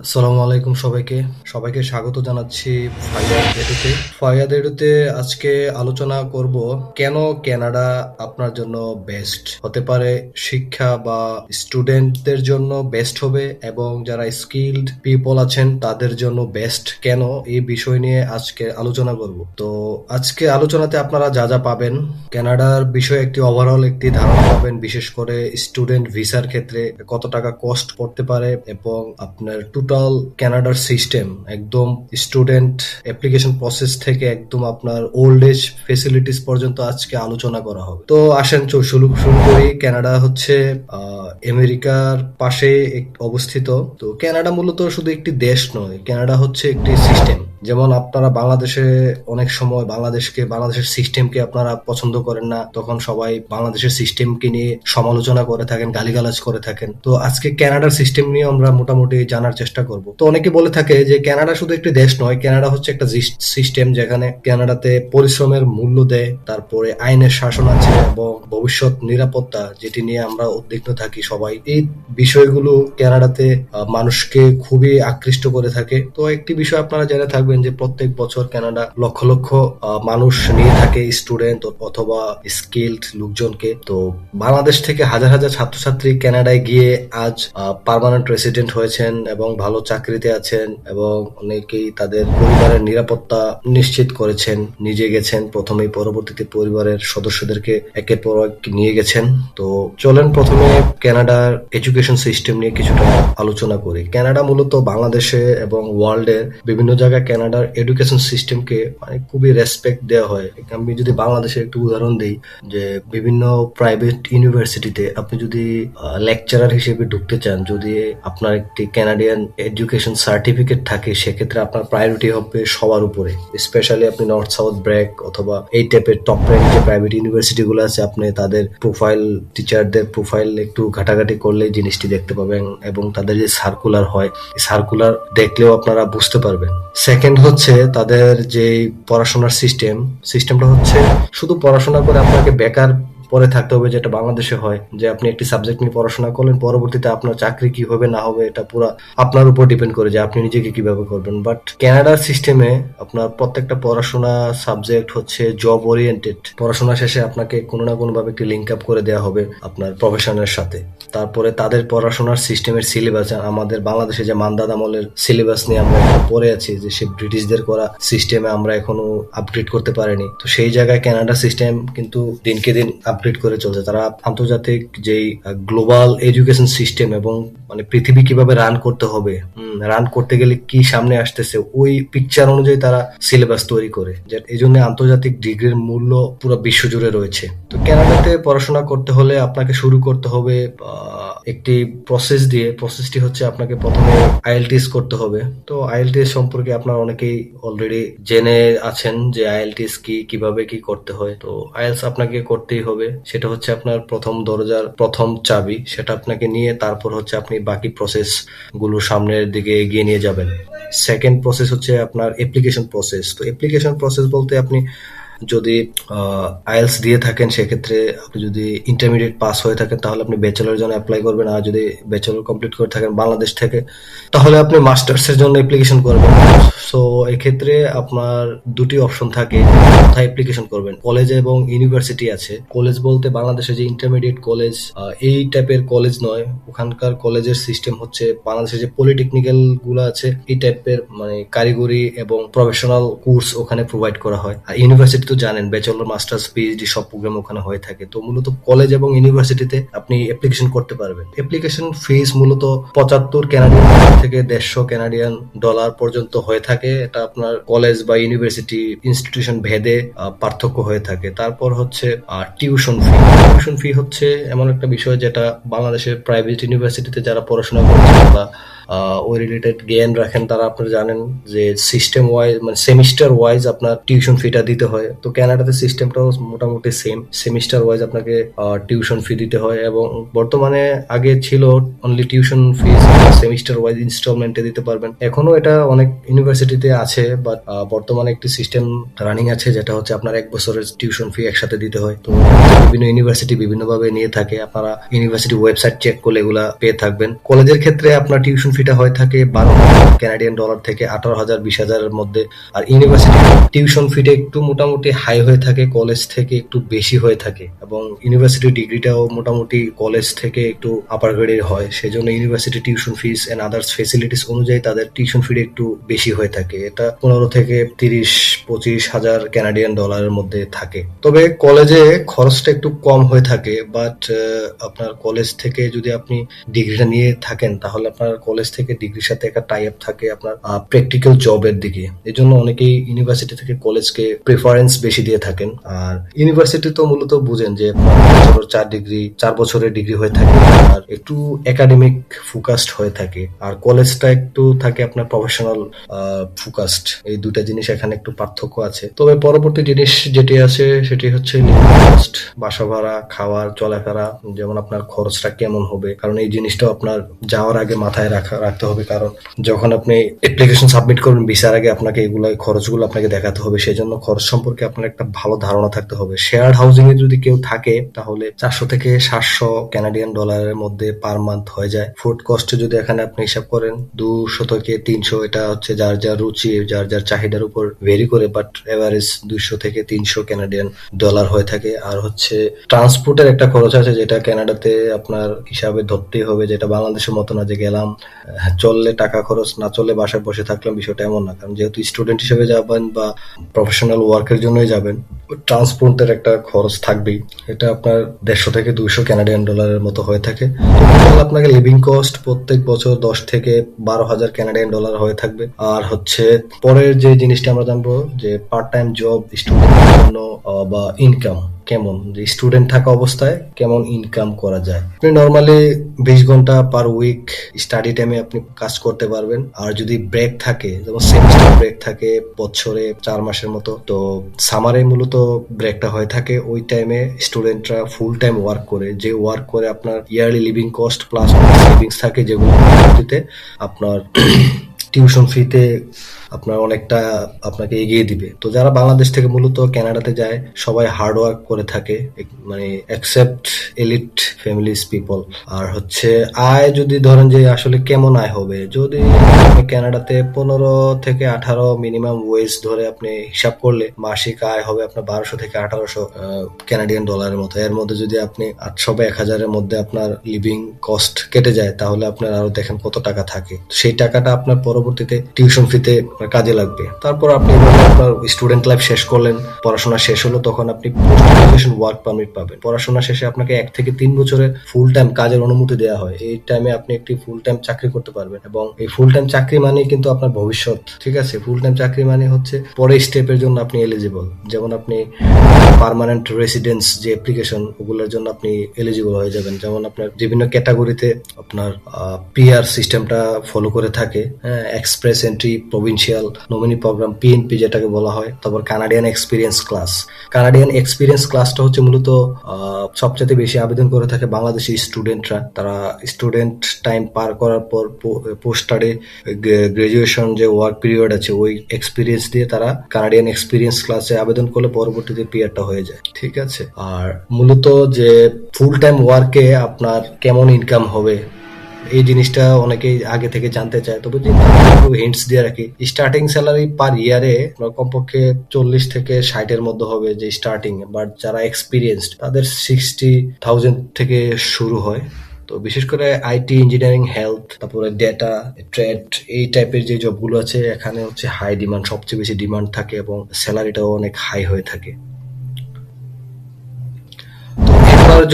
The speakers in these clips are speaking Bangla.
আসসালামু আলাইকুম সবাইকে স্বাগত জানাচ্ছি ফায়াদ এডুতে আজকে আলোচনা করব কেন কানাডা আপনার জন্য বেস্ট হতে পারে। শিক্ষা বা স্টুডেন্টদের জন্য বেস্ট হবে এবং যারা স্কিলড পিপল আছেন তাদের জন্য বেস্ট কেন, এই বিষয় নিয়ে আজকে আলোচনা করব। তো আজকে আলোচনাতে আপনারা যা যা পাবেন, কানাডার বিষয়ে একটি ওভারঅল একটি ধারণা পাবেন, বিশেষ করে স্টুডেন্ট ভিসার ক্ষেত্রে কত টাকা কস্ট পড়তে পারে এবং আপনার টোটাল কানাডার সিস্টেম একদম স্টুডেন্ট অ্যাপ্লিকেশন প্রসেস থেকে একদম আপনার ওল্ড এজ ফেসিলিটিস পর্যন্ত আজকে আলোচনা করা হবে। তো আসেন শুরু করি। কানাডা হচ্ছে আমেরিকার পাশে অবস্থিত। তো কানাডা মূলত শুধু একটি দেশ নয়, কানাডা হচ্ছে একটি সিস্টেম। যেমন আপনারা বাংলাদেশে অনেক সময় বাংলাদেশের সিস্টেমকে আপনারা পছন্দ করেন না, তখন সবাই বাংলাদেশের সিস্টেমকে নিয়ে সমালোচনা করে থাকেন, গালিগালাজ করে থাকেন। তো আজকে কানাডার সিস্টেম নিয়ে আমরা মোটামুটি জানার চেষ্টা করব। তো অনেকে বলে থাকে যে কানাডা শুধু একটি দেশ নয়, কানাডা হচ্ছে একটা সিস্টেম যেখানে কানাডাতে পরিশ্রমের মূল্য দেয়, তারপরে আইনের শাসন আছে এবং ভবিষ্যৎ নিরাপত্তা, যেটি নিয়ে আমরা উদ্বিগ্ন থাকি সবাই। এই বিষয়গুলো কানাডাতে মানুষকে খুবই আকৃষ্ট করে থাকে। তো একটি বিষয় আপনারা জেনে থাকবেন যে প্রত্যেক বছর কানাডা লক্ষ লক্ষ মানুষ নিয়ে থাকে, স্টুডেন্ট অথবা স্কিলড লোকজনকে। তো বাংলাদেশ থেকে হাজার হাজার ছাত্রছাত্রী কানাডায় গিয়ে আজ পার্মানেন্ট রেসিডেন্ট হয়েছেন এবং ভালো চাকরিতে আছেন এবং অনেকেই তাদের পরিবারের নিরাপত্তা নিশ্চিত করেছেন, নিজে গেছেন প্রথমেই, পরবর্তীতে পরিবারের সদস্যদেরকে একের পর এক নিয়ে গেছেন। তো চলেন প্রথমে কানাডার এডুকেশন সিস্টেম নিয়ে কিছুটা আলোচনা করি। কানাডা মূলত বাংলাদেশে এবং ওয়ার্ল্ডের বিভিন্ন জায়গায় কানাডার এডুকেশন সিস্টেমকে মানে খুবই রেসপেক্ট দেওয়া হয়। আমি যদি বাংলাদেশে একটু উদাহরণ দিই, যে বিভিন্ন প্রাইভেট ইউনিভার্সিটিতে আপনি যদি লেকচারার হিসেবে ঢুকতে চান, যদি আপনার একটি কানাডিয়ান এডুকেশন সার্টিফিকেট থাকে, সেক্ষেত্রে আপনার প্রায়োরিটি হবে সবার উপরে। স্পেশালি আপনি নর্থ সাউথ ব্র্যাক অথবা এই টাইপের টপ র্যাঙ্ক যে প্রাইভেট ইউনিভার্সিটি গুলো আছে, আপনি তাদের প্রোফাইল, টিচারদের প্রোফাইল একটু ঘাটাঘাটি করলে জিনিসটি দেখতে পাবেন এবং তাদের যে সার্কুলার হয়, সার্কুলার দেখলেও আপনারা বুঝতে পারবেন। সেকেন্ড হচ্ছে তাদের যে পড়াশোনার সিস্টেমটা হচ্ছে শুধু পড়াশোনা করে আপনাকে বেকার পরে থাকতে হবে, যেটা বাংলাদেশে হয়, যে আপনি একটি সাবজেক্ট নিয়ে পড়াশোনা করলেন, পরবর্তীতে আপনার চাকরি কি হবে না হবে এটা পুরো আপনার উপর ডিপেন্ড করে যে আপনি নিজেকে কিভাবে করবেন। বাট কানাডার সিস্টেমে আপনার প্রত্যেকটা পড়াশোনা সাবজেক্ট হচ্ছে জব ওরিয়েন্টেড। পড়াশোনা শেষে আপনাকে কোনো না কোনো ভাবে একটি লিঙ্ক আপ করে দেওয়া হবে আপনার প্রফেশনের সাথে। তারপরে তাদের পড়াশোনার সিস্টেমের সিলেবাস, আমাদের বাংলাদেশে যে মান্দাদ আমলের সিলেবাস নিয়ে আমরা এখন পড়ে আছি, যে সে ব্রিটিশদের করা সিস্টেমে আমরা এখনো আপগ্রেড করতে পারিনি। তো সেই জায়গায় কানাডা সিস্টেম কিন্তু দিনকে দিন আপগ্রেড করে চলছে। তারা আন্তর্জাতিক যেই গ্লোবাল এডুকেশন সিস্টেম এবং মানে পৃথিবী কিভাবে রান করতে হবে, রান করতে গেলে কি সামনে আসতেছে, ওই পিকচার অনুযায়ী তারা সিলেবাস তৈরি করে, এই জন্য আন্তর্জাতিক ডিগ্রির মূল্য পুরো বিশ্ব জুড়ে রয়েছে। তো কানাডাতে পড়াশোনা করতে হলে আপনাকে শুরু করতে হবে একটি প্রসেস দিয়ে। প্রসেসটি হচ্ছে আপনাকে প্রথমে আইএলটিএস করতে হবে। তো আইএলটিএস সম্পর্কে আপনার অনেকেই অলরেডি জেনে আছেন যে আইএলটিএস কি, কিভাবে কি করতে হয়। তো আইএলটিএস আপনাকে করতেই হবে, সেটা হচ্ছে আপনার প্রথম দরজার প্রথম চাবি। সেটা আপনাকে নিয়ে তারপর হচ্ছে আপনি বাকি প্রসেস গুলো সামনের দিকে এগিয়ে নিয়ে যাবেন। সেকেন্ড প্রসেস হচ্ছে আপনার অ্যাপ্লিকেশন প্রসেস। তো অ্যাপ্লিকেশন প্রসেস বলতে আপনি যদি আইএলটিএস দিয়ে থাকেন, সেক্ষেত্রে আপনি যদি ইন্টারমিডিয়েট পাস হয়ে থাকেন তাহলে আপনি ব্যাচেলরের জন্য অ্যাপ্লাই করবেন, আর যদি ব্যাচেলর কমপ্লিট করে থাকেন বাংলাদেশ থেকে তাহলে আপনি মাস্টার্সের জন্য অ্যাপ্লিকেশন করবেন। সো এক্ষেত্রে আপনার দুটি অপশন থাকে, কোথায় অ্যাপ্লিকেশন করবেন। কলেজ এবং ইউনিভার্সিটি আছে। কলেজ বলতে বাংলাদেশে যে ইন্টারমিডিয়েট কলেজ, এই টাইপের কলেজ নয়। ওখানকার কলেজের সিস্টেম হচ্ছে বাংলাদেশে যে পলিটেকনিক্যাল গুলো আছে এই টাইপের, মানে কারিগরি এবং প্রফেশনাল কোর্স ওখানে প্রোভাইড করা হয়। আর ইউনিভার্সিটি তো জানেন, ব্যাচেলর, মাস্টার্স, পিএইচডি সব প্রোগ্রাম ওখানে হয়ে থাকে। তো মূলত কলেজ এবং ইউনিভার্সিটিতে আপনি অ্যাপ্লিকেশন করতে পারবেন। অ্যাপ্লিকেশন ফিস মূলত 75 কানাডিয়ান থেকে 150 কানাডিয়ান ডলার পর্যন্ত হয়ে থাকে। এটা আপনার কলেজ বা ইউনিভার্সিটি ইনস্টিটিউশন ভেদে পার্থক্য হয়ে থাকে। তারপর হচ্ছে টিউশন ফি। টিউশন ফি হচ্ছে এমন একটা বিষয় যেটা বাংলাদেশের প্রাইভেট ইউনিভার্সিটিতে যারা পড়াশোনা করছেন বা ওই রিলেটেড জ্ঞান রাখেন, তারা আপনারা জানেন যে সিস্টেম ওয়াইজ, মানে সেমিস্টার ওয়াইজ আপনার টিউশন ফিটা দিতে হয়। তো কানাডাতে সিস্টেমটাও মোটামুটি সেম, সেমিস্টার ওয়াইজ আপনাকে টিউশন ফি দিতে হয়। এবং বর্তমানে আগে ছিল only tuition fees semester wise ইনস্টলমেন্টে দিতে পারবেন, এখনো এটা অনেক ইউনিভার্সিটিতে আছে। বাট বর্তমানে একটি সিস্টেম রানিং আছে যেটা হচ্ছে আপনার 1 বছরের টিউশন ফি একসাথে দিতে হয়। তো বিভিন্ন ইউনিভার্সিটি বিভিন্নভাবে নিয়ে থাকে, আপনারা ইউনিভার্সিটি ওয়েবসাইট চেক করলে এগুলা পেয়ে থাকবেন। কলেজের ক্ষেত্রে আপনার টিউশন ফিটা হয়ে থাকে $12,000 থেকে $18,000 $20,000 মধ্যে। আর ইউনিভার্সিটি টিউশন ফিটা একটু মোটামুটি হাই হয়ে থাকে, কলেজ থেকে একটু বেশি হয়ে থাকে, এবং ইউনিভার্সিটি ডিগ্রিটাও মোটামুটি কলেজ থেকে একটু আপার গ্রেডের হয়। সেজন্য university tuition fees and others facilities অনুযায়ী তাদের টিউশন ফি একটু বেশি হয়ে থাকে। এটা 15 থেকে 30-25 হাজার কানাডিয়ান ডলারের মধ্যে থাকে। তবে কলেজে খরচটা একটু কম হয়ে থাকে, বাট আপনার কলেজ থেকে যদি আপনি ডিগ্রিটা নিয়ে থাকেন তাহলে আপনার কলেজ থেকে ডিগ্রির সাথে একটা টাই আপ থাকে আপনার প্র্যাকটিক্যাল জবের দিকে। এই জন্য অনেকেই ইউনিভার্সিটি থেকে কলেজকে প্রেফারেন্স বেশি দিয়ে থাকেন। আর ইউনিভার্সিটি তো মূলত বুঝেন যে 4 বছরের ডিগ্রি হয়ে থাকে, আর একটু একাডেমিক ফোকাসড হয়ে থাকে। আর কলেজটা একটু থাকে আপনার প্রফেশনাল ফোকাসড। এই দুটা জিনিস এখানে একটু পার্থক্য আছে। তবে পরবর্তী জিনিস যেটি আছে সেটি হচ্ছে কস্ট, বাসা ভাড়া, খাওয়ার, চলাফেরা, যেমন আপনার খরচটা কেমন হবে, কারণ এই জিনিসটাও আপনার যাওয়ার আগে মাথায় রাখতে হবে। কারণ যখন আপনি অ্যাপ্লিকেশন সাবমিট করবেন ভিসার আগে আপনাকে এগুলো খরচগুলো আপনাকে দেখাতে হবে। সেই জন্য খরচ সম্পর্কে আপনার একটা ভালো ধারণা থাকতে হবে। শেয়ার্ড হাউজিং এ যদি কেউ থাকে তাহলে 400 থেকে 700 কানাডিয়ান ডলারের মধ্যে পার মান্থ হয়ে যায়। ফুড কস্টে যদি এখানে আপনি হিসাব করেন 200 থেকে 300, এটা হচ্ছে যার যার রুচি, যার যার চাহিদার উপর ভেরি করে, বাট এভারেজ 200 থেকে 300 কানাডিয়ান ডলার হয়ে থাকে। আর হচ্ছে ট্রান্সপোর্টের একটা খরচ আছে, যেটা কানাডাতে আপনার হিসাবে ধরতেই হবে, যেটা বাংলাদেশের মতো না যে গেলাম চললে টাকা খরচ, না চললে বাসায় বসে থাকলাম, বিষয়টা এমন না। কারণ যেহেতু স্টুডেন্ট হিসেবে যাবেন বা প্রফেশনাল ওয়ার্কের জন্যই যাবেন, ট্রান্সপোর্টের একটা খরচ থাকবেই। এটা আপনার 150 থেকে 200 কানাডিয়ান ডলারের মতো হয়ে থাকে। আপনাকে লিভিং কস্ট প্রত্যেক বছর 10 থেকে 12,000 কানাডিয়ান ডলার হয়ে থাকবে। আর হচ্ছে পরের যে জিনিসটা আমরা জানবো যে পার্ট টাইম জব স্টুডেন্টের জন্য বা ইনকাম কেমন, যে স্টুডেন্ট থাকা অবস্থায় কেমন ইনকাম করা যায়। আপনি নর্মালি 20 ঘন্টা পার উইক স্টাডি টাইমে আপনি কাজ করতে পারবেন। আর যদি ব্রেক থাকে, যেমন সেমিস্টার ব্রেক থাকে বছরে 4 মাসের মতো, তো সামারে মূলত ব্রেকটা হয়ে থাকে। ওই টাইমে স্টুডেন্টরা ফুল টাইম ওয়ার্ক করে, যে ওয়ার্ক করে আপনার yearly living cost plus savings থাকে, যেগুলো আপনার টিউশন ফিতে আপনার অনেকটা আপনাকে এগিয়ে দিবে। তো যারা বাংলাদেশ থেকে মূলত কানাডাতে যায় সবাই হার্ড ওয়ার্ক করে থাকে, মানে এক্সেপ্ট এলিট ফ্যামিলিজ পিপল। আর হচ্ছে আয় যদি ধরেন যে আসলে কেমন আয় হবে, যদি কানাডাতে 15 থেকে 18 মিনিমাম ওয়েজ ধরে আপনি হিসাব করলে মাসিক আয় হবে আপনার 1200 থেকে 1800 কানাডিয়ান ডলারের মতো। এর মধ্যে যদি আপনি 800 বা 1000-এর মধ্যে আপনার লিভিং কস্ট কেটে যায় তাহলে আপনার আরো দেখেন কত টাকা থাকে। সেই টাকাটা আপনার পরবর্তীতে টিউশন ফিতে কাজে লাগবে। তারপর আপনি আপনার স্টুডেন্ট লাইফ শেষ করলেন, পড়াশোনা শেষ হলো, তখন আপনি পোস্ট গ্রাজুয়েশন ওয়ার্ক পারমিট পাবেন। পড়াশোনা শেষে আপনাকে 1 থেকে 3 বছরের ফুল টাইম কাজের অনুমতি দেওয়া হয়। এই টাইমে আপনি একটি ফুল টাইম চাকরি করতে পারবেন, এবং এই ফুল টাইম চাকরি মানে কিন্তু আপনার ভবিষ্যৎ। ঠিক আছে, ফুল টাইম চাকরি মানে হচ্ছে পরের স্টেপের জন্য আপনি এলিজিবল। যেমন আপনি পার্মানেন্ট রেসিডেন্স যে অ্যাপ্লিকেশন, ওগুলোর জন্য আপনি এলিজিবল হয়ে যাবেন। যেমন আপনার বিভিন্ন ক্যাটাগরিতে আপনার পিআর সিস্টেমটা ফলো করে থাকে, express entry, provincial nominee program, PNP যেটাকে বলা হয়। তারপর Canadian experience class. Canadian experience ক্লাসটা হচ্ছে মূলত সবচেয়ে বেশি আবেদন করে থাকে বাংলাদেশি স্টুডেন্টরা। তারা স্টুডেন্ট টাইম পার করার পর পোস্ট স্টাডি গ্রাজুয়েশন যে ওয়ার্ক পিরিয়ড আছে, ওই এক্সপিরিয়েন্স দিয়ে তারা কানাডিয়ান এক্সপিরিয়েন্স ক্লাসে আবেদন করলে পরবর্তীতে পিআরটা হয়ে যায়। ঠিক আছে, আর মূলত যে ফুল টাইম ওয়ার্কে আপনার কেমন ইনকাম হবে এই জিনিসটা অনেকেই আগে থেকে জানতে চায়। তবে একটু হিন্টস দিয়ে রাখি, স্টার্টিং স্যালারি পার ইয়ারে কমপক্ষে 40 থেকে 60-এর মধ্যে হবে যে স্টার্টিং। বাট যারা এক্সপিরিয়েন্সড তাদের 60,000 থেকে শুরু হয়। তো বিশেষ করে আইটি, ইঞ্জিনিয়ারিং, হেলথ, তারপরে ডেটা, ট্রেড, এই টাইপের যে জবগুলো আছে এখানে হচ্ছে হাই ডিমান্ড, সবচেয়ে বেশি ডিমান্ড থাকে, এবং স্যালারিটাও অনেক হাই হয়ে থাকে।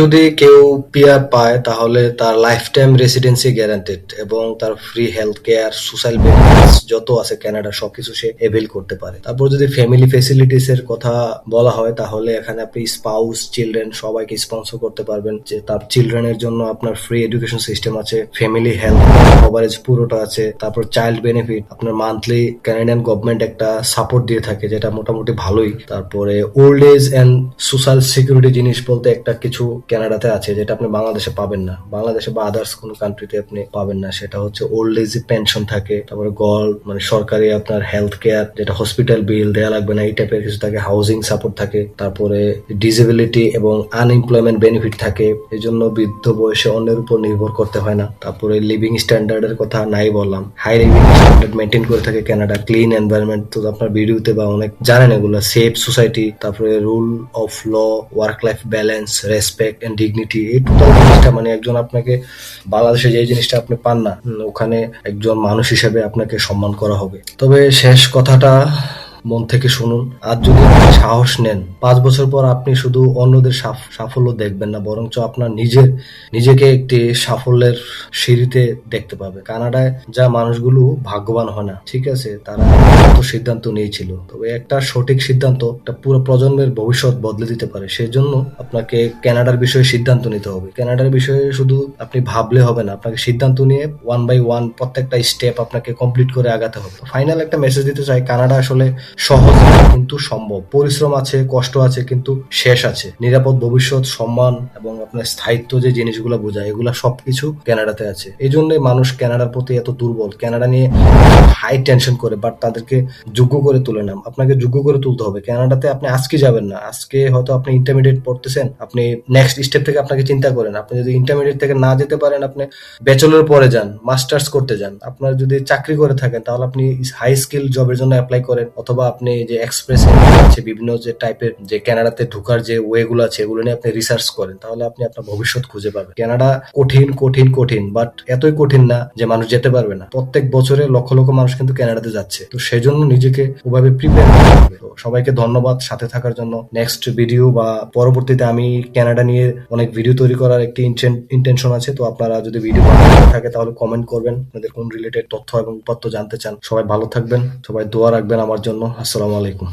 যদি কেউ পিআর পায় তাহলে তার লাইফ টাইম রেসিডেন্সি গ্যারান্টেড, এবং তার free health care, social benefits যত আছে কানাডা সবকিছু সে এভেল করতে পারে। তারপর যদি ফ্যামিলি ফেসিলিটিস এর কথা বলা হয় তাহলে এখানে আপনি স্পাউস, চিলড্রেন সবাইকে স্পন্সর করতে পারবেন। যে তার চিলড্রেনের জন্য আপনার ফ্রি এডুকেশন সিস্টেম আছে, ফ্যামিলি হেলথ কভারেজ পুরোটা আছে। তারপর চাইল্ড বেনিফিট, আপনার মান্থলি কানাডিয়ান গভর্নমেন্ট একটা সাপোর্ট দিয়ে থাকে যেটা মোটামুটি ভালোই। তারপরে old age and social security জিনিস বলতে একটা কিছু কানাডাতে আছে যেটা আপনি বাংলাদেশে পাবেন না, বাংলাদেশে বা আদার্স কোনো কান্ট্রিতে আপনি পাবেন না। সেটা হচ্ছে ওল্ড এজ পেনশন থাকে, তারপরে মানে সরকারি আপনার হেলথ কেয়ার, যেটা হসপিটাল বিল দেওয়া লাগবে না, এই টাইপের কিছু থাকে। হাউজিং সাপোর্ট থাকে, তারপরে ডিসেবিলিটি এবং আনএমপ্লয়মেন্ট বেনিফিট থাকে, এই জন্য বৃদ্ধ বয়সে অন্যের উপর নির্ভর করতে হয় না। তারপরে লিভিং স্ট্যান্ডার্ডের কথা নাই বললাম, হাই লিভিং স্ট্যান্ডার্ড মেনটেন করে থাকে কানাডা। ক্লিন এনভায়রনমেন্ট তো আপনার ভিডিওতে বা অনেক জানেন এগুলো। সেফ সোসাইটি, তারপরে rule of law, work life balance, respect and dignity, এই টোটাল জিনিসটা মানে একজন আপনাকে বাংলাদেশে যে জিনিসটা আপনি পান না, ওখানে একজন মানুষ হিসেবে আপনাকে সম্মান করা হবে। তবে শেষ কথাটা মন থেকে শুনুন, আর যদি আপনি সাহস নেন, 5 বছর পর আপনি শুধু অন্যদের সাফল্য দেখবেন না, বরঞ্চ আপনার নিজেকে একটি সাফল্যের সিঁড়িতে দেখতে পাবে। কানাডায় যা মানুষগুলো ভাগ্যবান হয় না, ঠিক আছে, তারা তো সিদ্ধান্ত নিয়েছিল, তবে একটা সঠিক সিদ্ধান্ত একটা পুরো প্রজন্মের ভবিষ্যৎ বদলে দিতে পারে। সেই জন্য আপনাকে কানাডার বিষয়ে সিদ্ধান্ত নিতে হবে। কানাডার বিষয়ে শুধু আপনি ভাবলে হবে না, আপনাকে সিদ্ধান্ত নিয়ে 1 বাই 1 প্রত্যেকটা স্টেপ আপনাকে কমপ্লিট করে আগাতে হবে। ফাইনাল একটা মেসেজ দিতে চাই, কানাডা আসলে সহজ কিন্তু সম্ভব। পরিশ্রম আছে, কষ্ট আছে, কিন্তু শেষ আছে। নিরাপদ ভবিষ্যৎ, সম্মান এবং আপনার স্থায়িত্ব যে জিনিসগুলো বোঝায়, এগুলা সবকিছু কানাডাতে আছে। এই জন্যই মানুষ কানাডার প্রতি এত দুর্বল, কানাডা নিয়ে হাই টেনশন করে, বাট তাদেরকে যোগ্য করে তুলে না। আপনাকে যোগ্য করে তুলতে হবে। কানাডাতে আপনি আজকে যাবেন না, আজকে হয়তো আপনি ইন্টারমিডিয়েট পড়তেছেন, আপনি নেক্সট স্টেপ থেকে আপনাকে চিন্তা করেন। আপনি যদি ইন্টারমিডিয়েট থেকে না যেতে পারেন, আপনি ব্যাচেলর পরে যান, মাস্টার্স করতে যান। আপনার যদি চাকরি করে থাকেন, তাহলে আপনি হাই স্কিল জবের জন্য অ্যাপ্লাই করেন, অথবা আপনি যে এক্সপ্রেস আছে, বিভিন্ন যে টাইপের যে কানাডাতে ঢোকার যে ওয়ে গুলো আছে, এগুলো নিয়ে আপনি রিসার্চ করেন, তাহলে আপনি আপনার ভবিষ্যৎ খুঁজে পাবেন। কানাডা কঠিন কঠিন কঠিন, বাট এতই কঠিন না যে মানুষ যেতে পারবে না। প্রত্যেক বছরে লক্ষ লক্ষ মানুষ কিন্তু কানাডাতে যাচ্ছে, তো সেজন্য নিজেকে ওভাবে প্রিপেয়ার করতে হবে। তো সবাইকে ধন্যবাদ সাথে থাকার জন্য। নেক্সট ভিডিও বা পরবর্তীতে আমি কানাডা নিয়ে অনেক ভিডিও তৈরি করার একটি ইন্টেনশন আছে। তো আপনারা যদি ভিডিও ভালো থাকে তাহলে কমেন্ট করবেন, আপনাদের কোন রিলেটেড তথ্য এবং উপাত্ত জানতে চান। সবাই ভালো থাকবেন, সবাই দোয়া রাখবেন আমার জন্য। আসসালামু আলাইকুম।